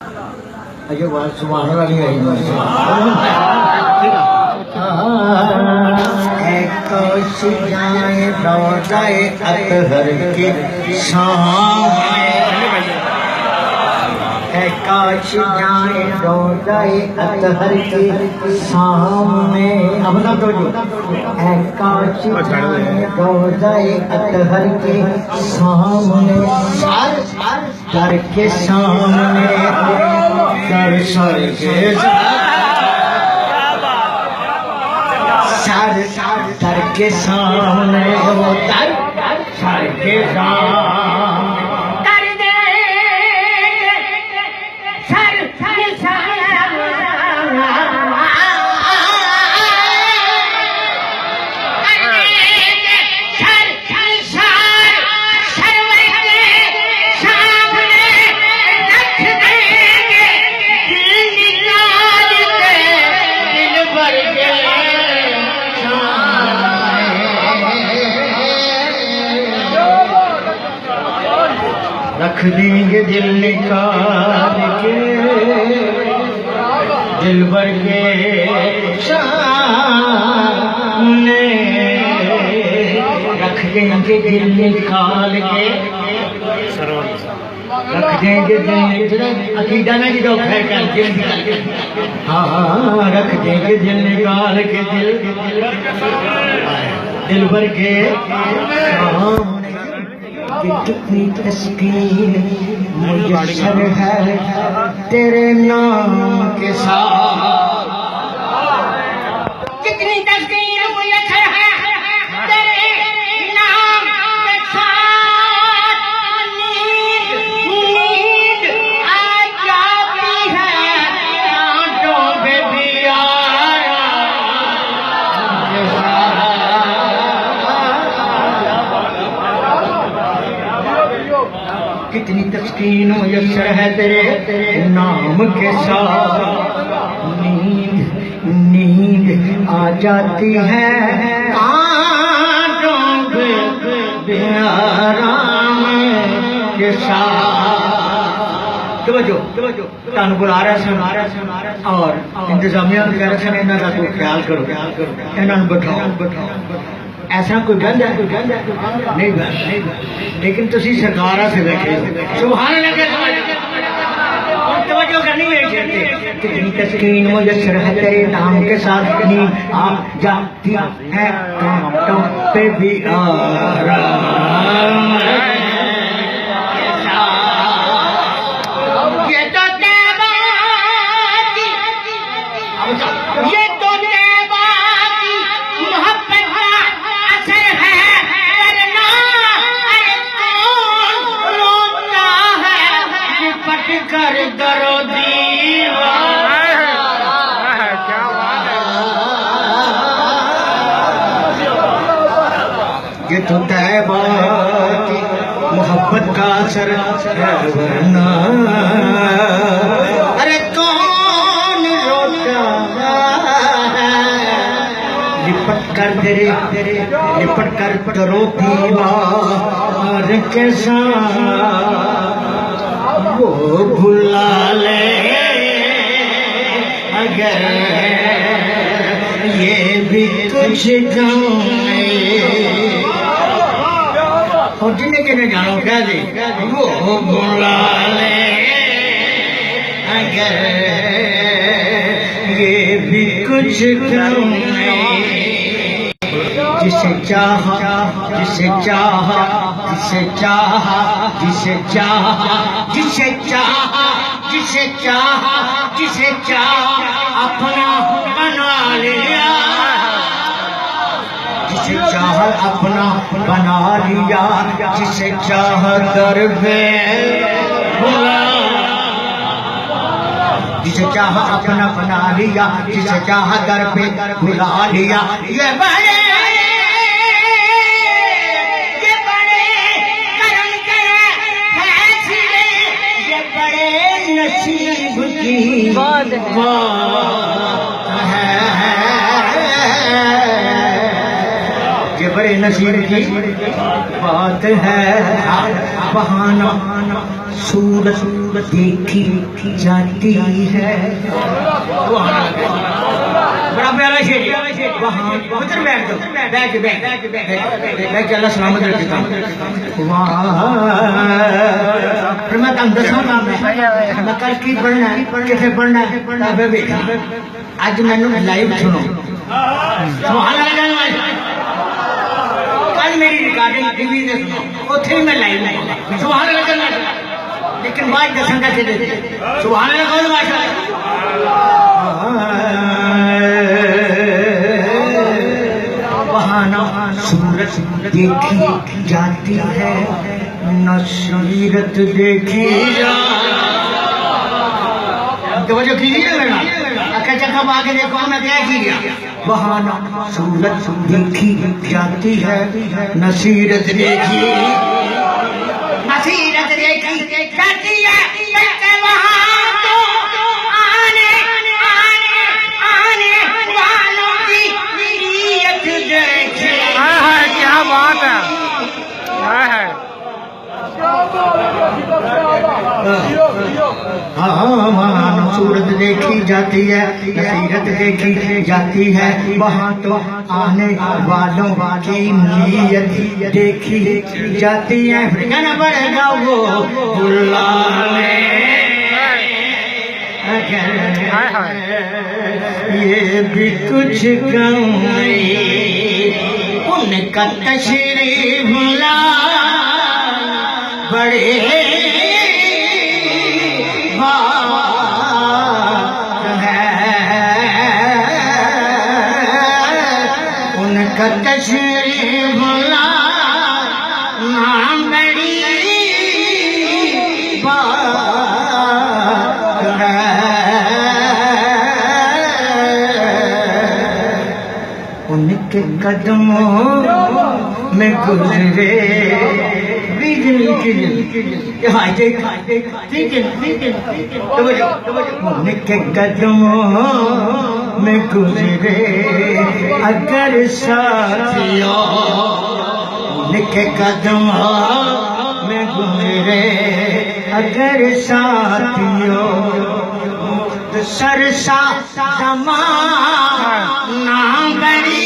अजय बात सुबह वाली आई कोश जाए दौड़ाए अतहर की सामने काश जाए दौड़ाए अतहर के सामने अब ना तो काश जाए दौड़ाए अतहर के सामने दर के सामने दर सर के सर के सामने वो दर सर के सामने रख देंगे दिल निकाल के दिल भर के सामने रख देंगे दिल निकाल के रख देंगे दिल अकीदा ना जी खैर कर हाँ रख देंगे दिल निकाल के दिल भर के कितनी तस्कीन मुयस्सर है तेरे नाम के साथ कितनी तस्कीन मुयस्सर है तेरे नाम के साथ नींद आ जाती है आंखों पे भी कितनी तस्कीन मुयस्सर है तेरे नाम के साथ नींद नींद आ जाती है आंखों पे आराम के साथ तवज्जो तानु बुला रहा सुना रहा और इंतजामिया कह रहे थे इन्हों का तू ख्याल करो इन्हों बैठाओ ऐसा कोई गंद है नहीं लेकिन तुसी सरकार से बैठे सुभान अल्लाह तवज्जो करनी है कितनी तस्कीन मुयस्सर है तेरे नाम के साथ नींद आ जाती है कांटों पे भी आराम कर दरो ये तो तैबा की मोहब्बत का असर है वरना अरे कौन रोता है लिपट कर लिपट कर करो दीवार के साथ वो भुला ले अगर ये भी कुछ और जिन्हें कहने जानो क्या जी वो भुला ले अगर ये भी कुछ जिसे चाहा जिसे चाहा जिसे चाहा जिसे चाहा जिसे चाहा जिसे चाहा जिसे चाहा अपना बना लिया जिसे चाहा अपना बना लिया जिसे चाहा दर पे बुला जिसे चाहा अपना बना लिया जिसे चाहा दर पे बुला लिया ये बड़े नसीब की बात है ये बड़े नसीब की बात है बहाना सूरत देखी जाती है। बड़ा प्यारा शेर, वहाँ उधर बैठ दो, बैठ अल्लाह सलामत रखेगा। वहाँ फिर मैं तुम दसा काम मैं कल की पढ़ना है, किसे पढ़ना है, आज मैंने लाइव सुनो। कल मेरी रिकॉर्डिंग टीवी से सुनो, उथे मैं लाइव सुभान अल्लाह करना, लेकिन बाद दसन का चले सुभान अल्लाह कौन माशा बहाना सूरत देखी जाती है, नसीरत देखी तो वजह कीजिए मेरा अक्का चक्का आके देखो मैं क्या किया। बहाना सूरत देखी जाती है, नसीरत देखी जाती है, वहाँ तो आने वालों की नीयत देखी। क्या बात है, हाँ सूरत देखी जाती है, नसीरत देखी जाती है, वहाँ तो आने वालों की नीयत देखी जाती है। कहना पड़ेगा वो बुलाने, ये भी कुछ कम नहीं, उनका तशरीफ ला बड़े उनका तशरीफ ला नाम बड़ी बात है। उनके कदमों में गुजरे उनके कदमों में गुजरे अगर साथियों, उनके कदमों में गुजरे अगर साथियों, सरसा ज़माना बड़ी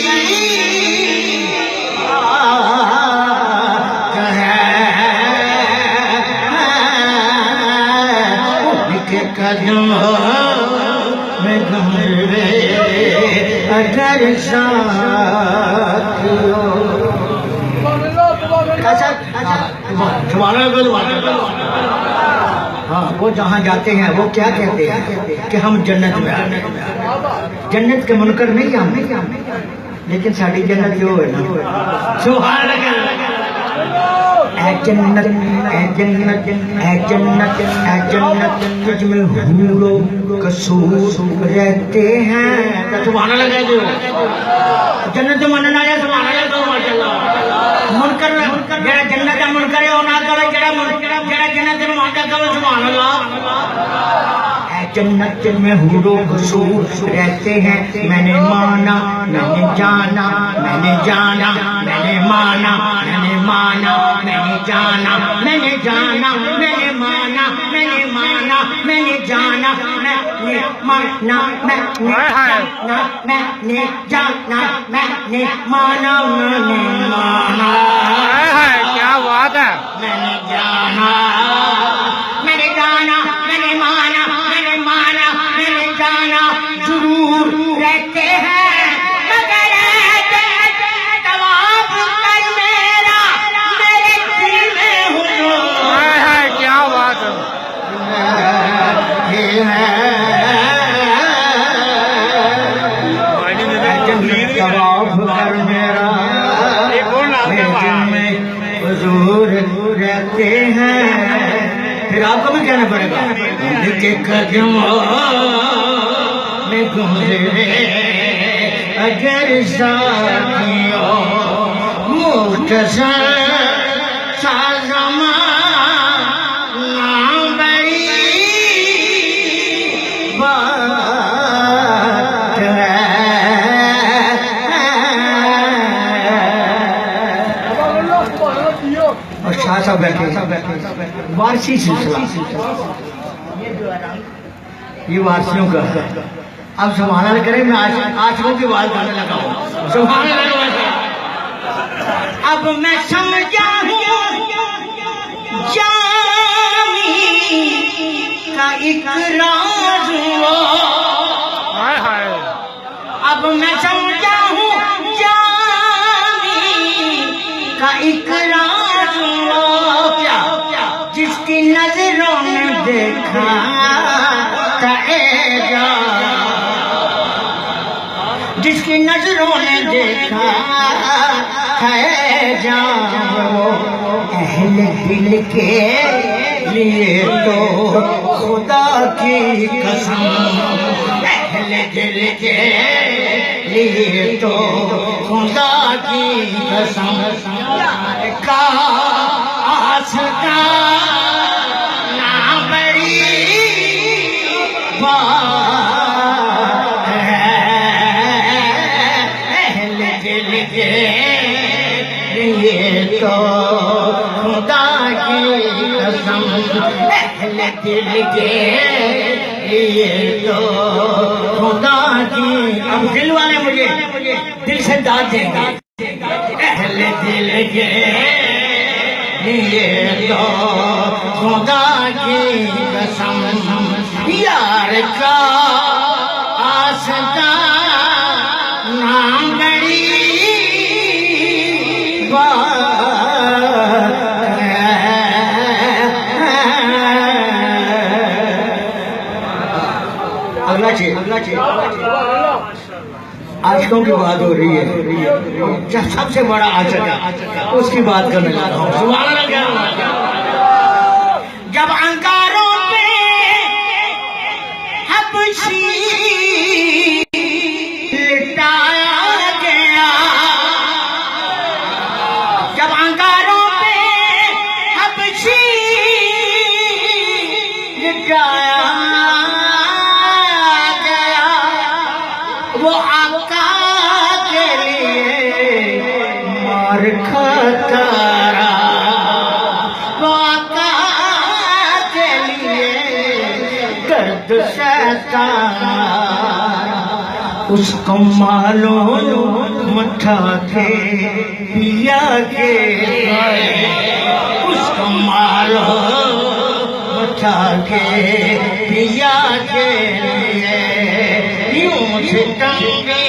कदम में गुजरे अगर साथियों। हाँ वो जहाँ जाते हैं वो क्या कहते हैं कि हम जन्नत में आ गए। जन्नत के मुनकर नहीं हम, लेकिन साड़ी जन्नत जो है ना सुभान अल्लाह। जन्नत जन्नत जन्नत जन्नत तुझमें हूरो कसूर रहते हैं। सुभान अल्लाह जो जन्नत जो मनना है सुभान अल्लाह तो माशाअल्लाह। मुनकर जरा जन्नत का मुनकर है और ना करे जरा जन्नत में मांगा करो सुभान अल्लाह। जन्नत में हूरो कसूर रहते हैं, मैंने माना मैंने जाना, मैंने जाना मैंने माना, मैंने माना मैंने जाना, मैंने जाना मैंने माना, मैंने माना मैंने जाना, मैंने माना मैंने जाना, मैंने जाना मैंने माना, मैंने माना। क्या बात है, मैंने जाना मैंने जाना मैंने माना, मैंने माना मैंने जाना। जरूर रहते हैं मगर तवाफ कर मेरा मेरे दिल में हुजूर। क्या बात है तवाफ कर मेरा मेरे दिल में हुजूर रहते हैं। फिर आपको भी कहना पड़ेगा उनके कदमों में गुजरे अगर साथियों, मुख्तसर सा ज़माना बड़ी बात है। और शाह साहब बैठे वारसी सिलसिला ये वासियों का है। अब सुभान अल्लाह करें, मैं आशिकों की बात करने लगा हूँ। सुभान अल्लाह। अब मैं समझा हूँ जामी का एक राज हुआ। हाय हाय। अब मैं समझा हूँ जामी का एक राज हुआ। क्या जिसकी नजरों में देखा तएजा, जिसकी नजरों ने देखा है जान, अहले दिल के लिए तो खुदा की कसम, अहले दिल के लिए तो खुदा की कसम, का आसका ना बड़ी बात है, अहले दिल के लिए तो खुदा की कसम, अहले दिल के लिए तो खुदा की। अब दिल वाले मुझे दिल से दाद देंगे, अहले दिल के लिए तो खुदा की कसम, यार का आसदा नाम बड़ी बात है। अगला चीज आशिकों की बात हो रही है, जब सबसे बड़ा आशिक है उसकी बात करने लगा हूँ। सुभान अल्लाह। जब अंगारों पे हबशी लिटाया गया, जब अंगारों पे हबशी लिटाया गया, वो आका के लिए मार खतरा, वो आका के लिए दर्द सहता, उसको मालूम था के पिया के, उसको मालूम था के पिया के लिए यूं से तंगी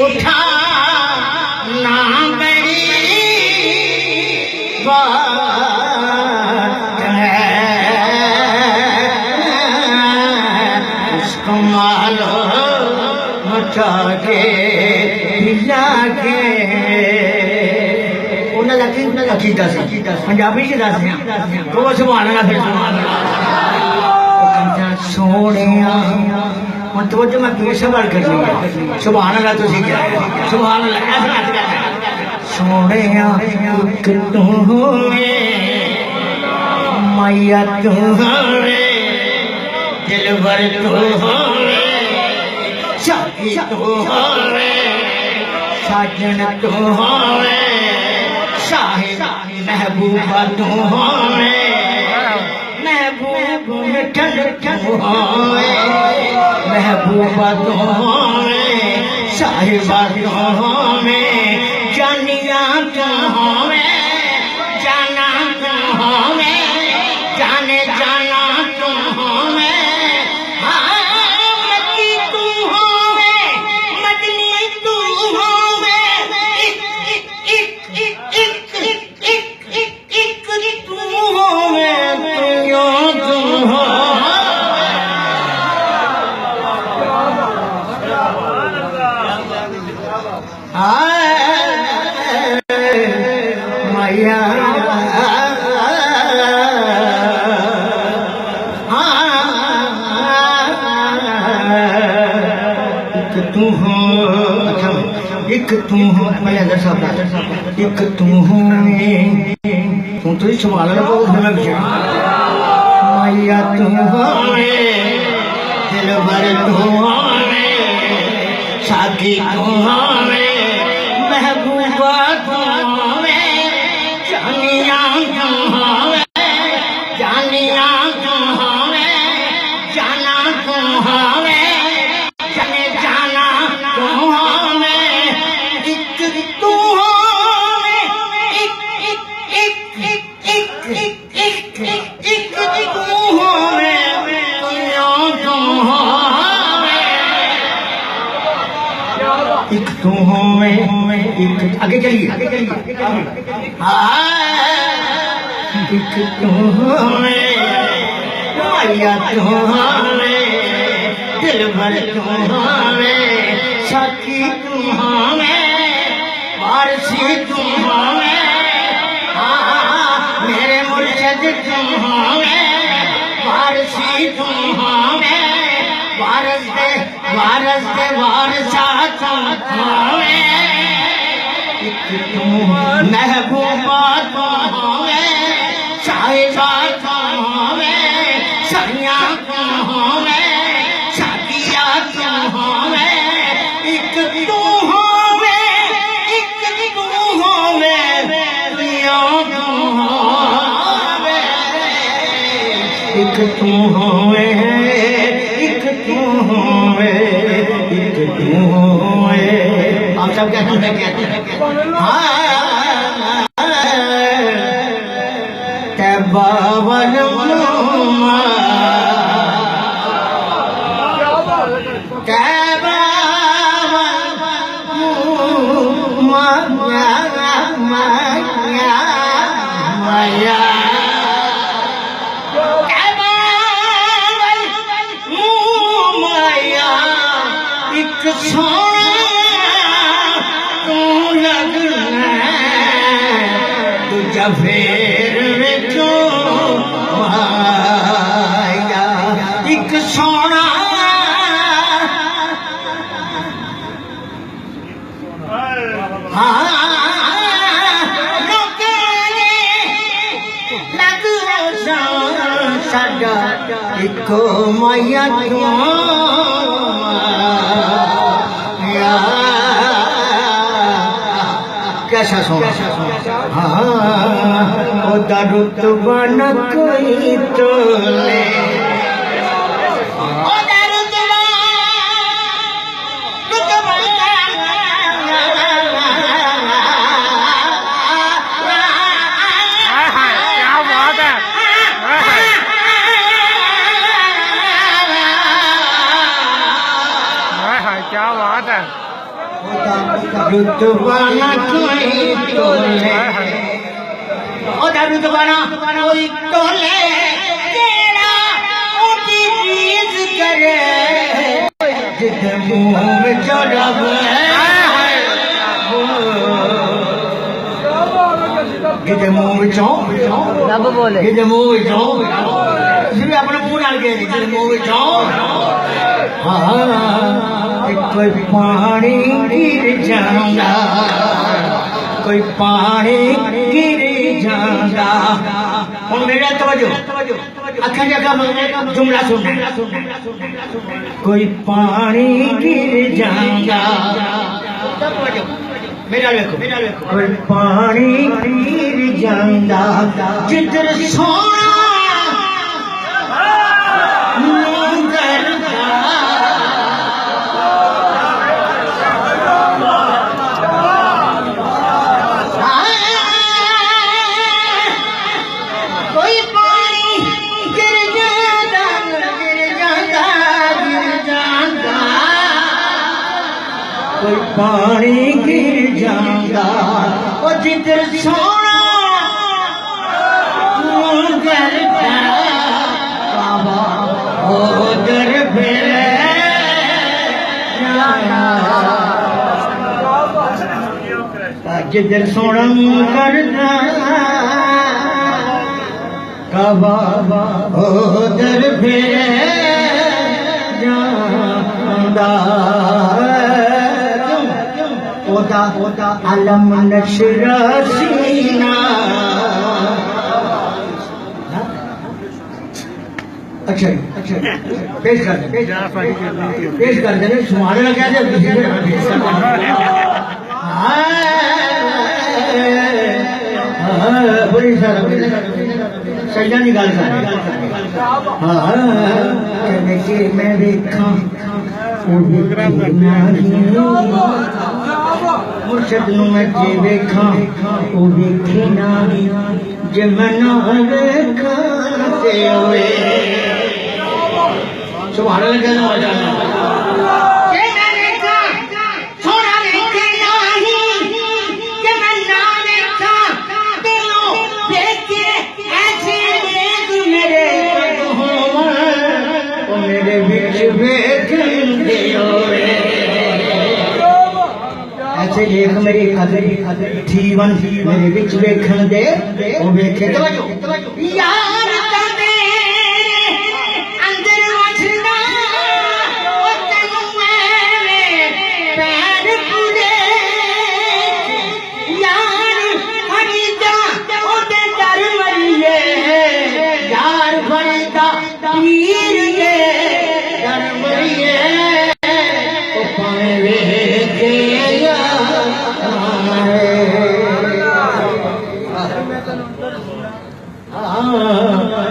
उठा ना बड़ी बात है, उसको मालूम था के पिया के। उन्हें लगी अकीदा से पंजाबी से दस तो वो सुभान अल्लाह। फिर सोने और तो मैं पीर से बढ़ कर लिया। सुभान अल्लाह। तो सीख जाए सुभान अल्लाह। सोने तू मैया तू दिल भर तू साथी तू साजन तू साहिब महबूबा तू महबूब मिठन तू महबूबा तू साहिबा तू जानिया तू जाना तू जाने जाना तू मकी तू मदनी तू मैया तू हो। अच्छा एक तू हो पहले अंदर साहब एक तू हो तू तो ही संभाल लो फिर मैं मैया तू हो दिल भर तू हो साथी तू हो महबूबा तू हो जानिया तू हो जानिया तू हो जाना तू हो तू होवे एक आगे चलिए एक तू होवे माया तू होवे दिल भर तू होवे साथी तू होवे वारसी तू होवे मेरे मुर्शिद तू होवे वारसी तू होवे वारस दे वारसा तू होवे महबूबा तू होवे साहिबा तू होवे सैया तू होवे सादिया तू होवे एक तू होवे दुनिया तू होवे एक तू होवे एक तू होवे एक तू होवे आप सब कहते हैं बावन फेर विचों आया एक सोना साडा इको माया कैसा सोना ओदा रुतबा न कोई तोले ओदा रुतबा क्या बात है क्या बात है रुतबा न कोई तोले ओदा रुतबा न कोई तोले तेरा ओदी रीज करे जिते मुंह में रब है जिते मुंह में रब बोले जिते मुंह में सिर्फ अपने मुंह डाल के जिते मुंह में कोई पानी गिर जांदा कोई पानी गिर जांदा और मेरा तवज्जो अखा जगह जुमला सुनना कोई पानी गिर जांदा मेरा देखो कोई पानी गिर जांदा जिधर सोना पानी गिर जांदा ओ जिधर सोना करता बाबा उधर फिर जिधर सोना करता बाबा उधर फिर जांदा होता अलम नशरा सीना अच्छा पेश कर दे सुमारे ना क्या बड़ी सजा निकाल कर मैं देखा मुर्शद नूं मैं जे वेखा ओ वेखे ना जे मैं ना वेखा ते होए सुभान अल्लाह कहना हो जाना जे मैं वेखा सोना वेखे मेरे बिच वेखंदे होवे ऐसे देख मेरी खातिर जीवन मेरे बिच वेखन दे ओ वेखे यार कदे अंदर वसदा ओ तैनू मैं पैर पूरे यार फरीदा ओदे डर मरिए यार फरीदा पीर के डर मरिए ओ पावे वेखे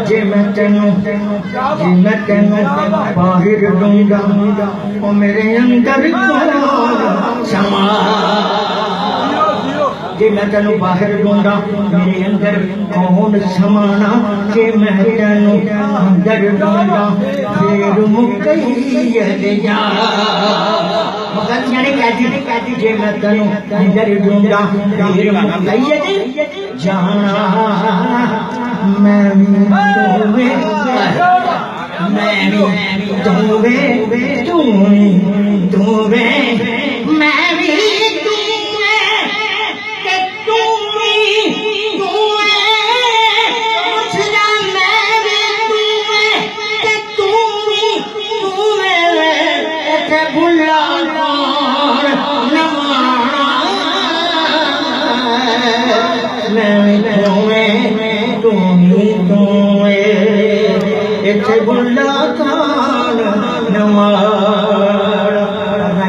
जे मैं तेनू बाहर दूंगा ओ मेरे अंदर कौन समा जे मैं तेनू बाहर दूंगा मेरे अंदर कौन समाना जे मैं तेनू अंदर दूंगा फिर मुकैयद जा मगर यानी कहती जे मैं तेनू अंदर दूंगा फिर मुकैयद जाना मैं भी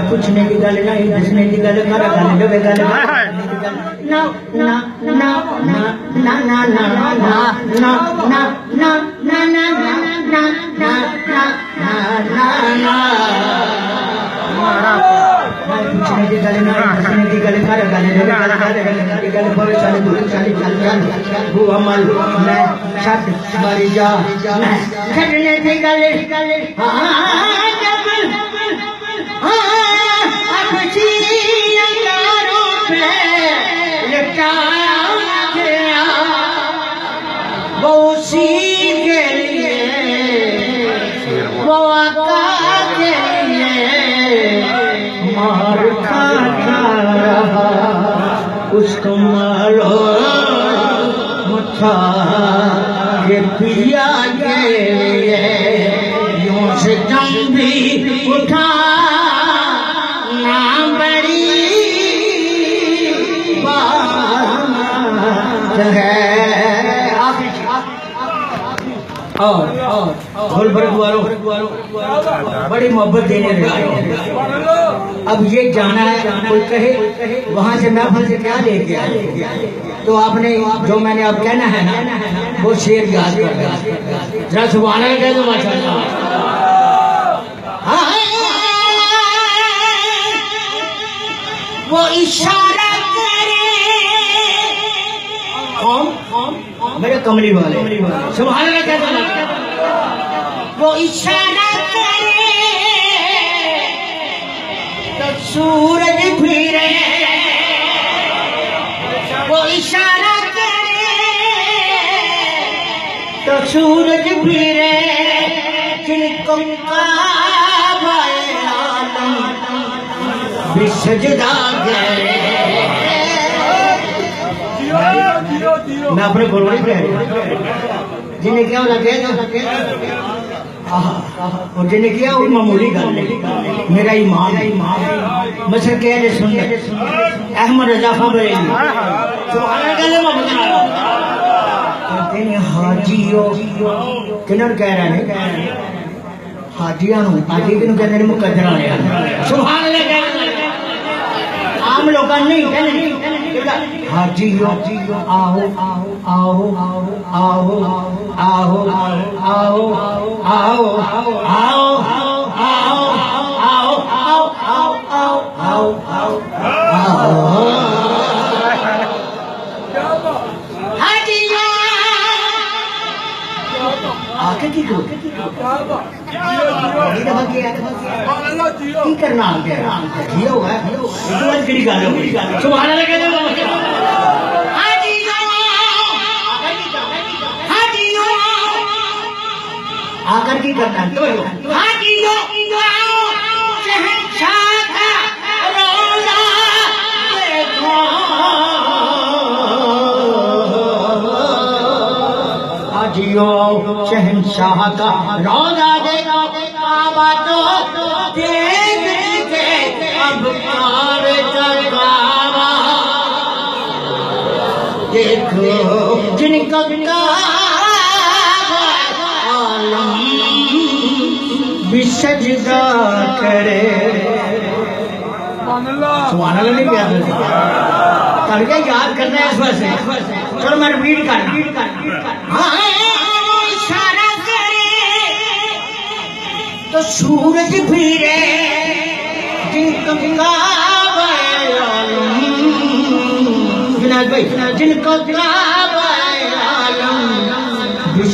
पूछने की गल नहीं दसने की गल कर गल ना ना ना ना ना ना ना ना ना ना ना ना ना ना ना पूछने की गल नहीं दसने की गल कर गल पर चल दूर चल वो अमल मैं छट मरी जा मैं छटने की गल हाँ वो उसी के लिए वो आका के लिए मार खाता रहा उसको मारो मुठा के पिया के लिए यूं से दम भी उठा और बड़ी मोहब्बत देने लगे। अब ये जाना है कोई कहे वहां से महफिल से क्या लेके आए तो आपने जो मैंने अब कहना है ना वो शेर याद कर जरा सुभान अल्लाह कह दो माशाअल्लाह। वो इशारा करे कौन मेरे कमली वाले सुभान अल्लाह कह दो। वो इशारा करे तो सूरज फिरे वो इशारा करे तो सूरज फिरे जिनको सजदा करे मैं अपने बोल जिन्हें क्या लगे और जिन्हें किया वो मामूली गल मेरा इमाम मसर के अहमद रजा खां बरेली हाजियो किन्हर कह रहे हैं हाजिया हाजी कि कहते हैं मुकद्दर वाले सुभान अल्लाह आम लोग नहीं हाजियो आओ आओ आओ आओ आओ आओ आओ आओ आके की करना जियो है सुभान अल्लाह कहते आकर की करना भाइयों शहंशाह का रौजा देखो काबा तो देख के अब कार काबा देखो जिनका आलम भी सजदा करे सुभान अल्लाह नहीं प्यार करके याद करना है इस वजह से चलो मैं रिपीट करना इशारा करे तो सूरज फिरे जिनको जिनको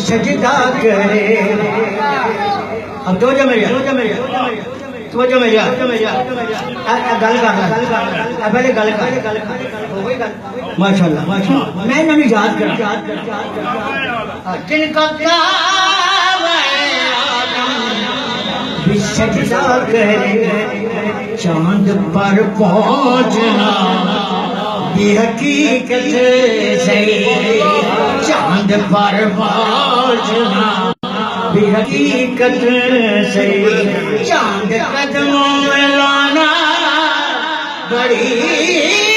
सजदा करे अब तो जो मेरी तो जो मेरी गल कर पहले गल कर माशाल्लाह माशाल्लाह मैं इन्होंने याद कर जिनको सजदा करे चांद पर पहुंचना ये हकीकत सही चांद पर पहुंचना भी हकीकत सही चांद कदमों में लाना बड़ी